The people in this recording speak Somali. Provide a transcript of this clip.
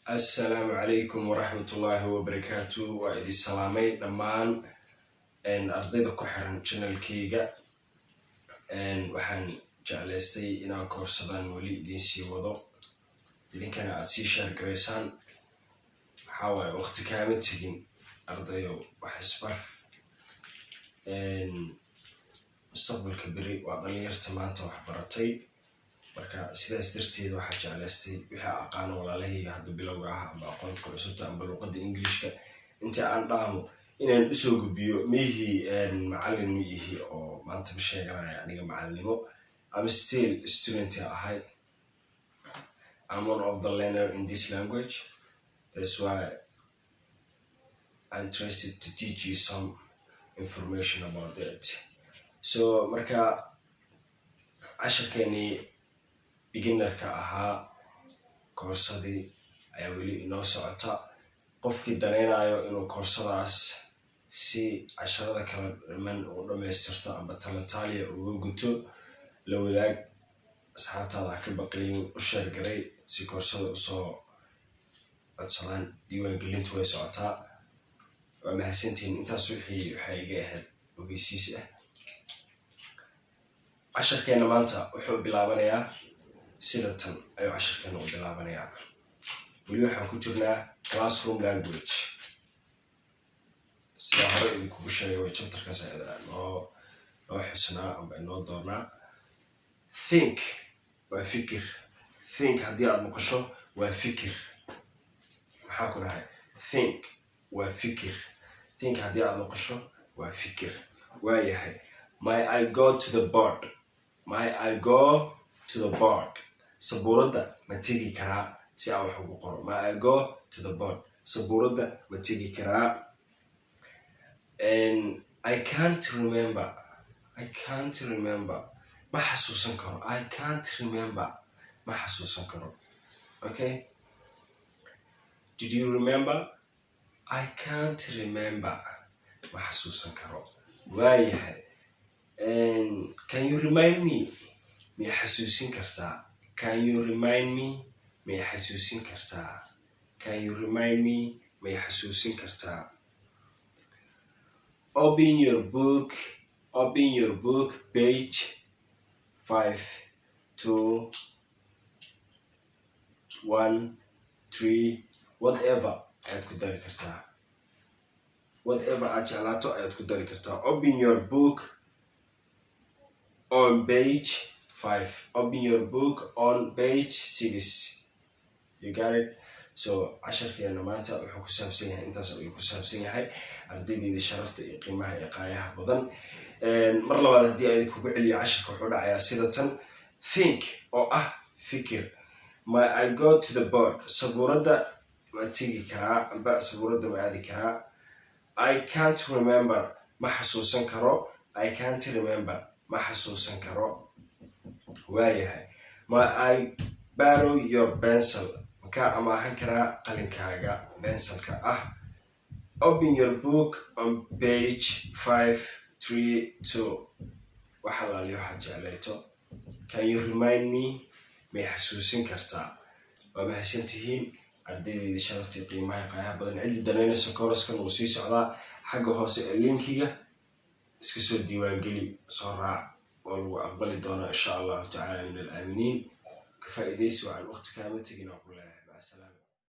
السلام عليكم ورحمة الله وبركاته وإذا السلامي دمان أرضيدا كحرن channel كيجا وحن جعلستي إن كورسان ولي دين سي وضو إذا كان عسي شهر كريسان حاول وقت كامل تجين أرضيو وحسبه مستقبل كبير وعضلية ارتمانته وحبرتي marka sidaas darteed waxa jeclaystay waxa aqaan walaalahayga hadda bilowga ah aba aqoonta ku cusub amba luqadda Englishka inta aan dhaamo inaan u soo gudbiyo mihi macallin mihi oo maanta sheeganaya aniga macallinimo I'm still a student ahay I'm one of the learner in this language that's why I'm interested to teach you some information about that so marka casharkeeni beginnerka ahaa koorsadii ayaa weli inoo socota qofkii danaynayo inuu koorsadaas si casharada kala dhiman u dhameystirto amba talentaaliya ugu guto la wadaag asxaabtaada ka baqayn u share garay si koorsada u soo codsadaan diiwaangelintu way socotaa waa mahadsantiin intaas waxay iga ahayd ogeysiis ah casharkeena maanta wuxuu bilaabanayaa sidatan ayu casharkeena u bilaabanayaa weli waxaan ku jirnaa classroom language sida hore idinku sheegay way chapterkaas noo xusnaa amba noo doonaa think waa fikir think haddii aad maqasho waa fikir maxaa ku dhahay think waa fikir think haddii aad maqasho waa fikir waayahay may I go to the board may I go to the board sabuurada ma tegi karaa si aan wax ugu qoro may I go to the board sabuurada ma tegi karaa and I can't remember ma xasuusan karo I can't remember ma xasuusan karo okay did you remember I can't remember ma xasuusan karo waayahay and can you remind me ma xasuusin kartaa can you remind me ma xasuusin kartaa can you remind me ma xasuusin kartaa open your book page 5 2 1 3 whatever aad ku dari kartaa whatever aad jeclaato ayaad ku dari kartaa open your book on page 5 open your book on page 6 you got it so casharkeena maanta wuxuu ku saabsan yahay intaas oo ku saabsan yahay ardaydeeda sharafta iyo qiimaha iyo qaayaha badan mar labaad haddii ay kugu celiyo casharka wuxuu dhacayaa sida tan think oo ah fikir may I go to the board sabuurada ma tegi karaa amba sabuurada ma aadi karaa I can't remember ma xasuusan karo I can't remember ma xasuusan karo waayahay may I borrow your pencil maka amaahan karaa qalinkaaga pencilka ah open your book on page 532 waxa la liyo xajaleeto can you remind me ma xasuusin kartaa waa mahadsantihiin ardaydeeda sharafta qiimaha qaayaha badan cidi danaynaysa kooraskan uu sii socdaa xagga hoose ee linkiga iska soo diiwaangeli soo raac والله أقبل دونا إن شاء الله تعالى من الآمنين كفائديس وعلى الوقت كامل تجينا كلها مع السلامة.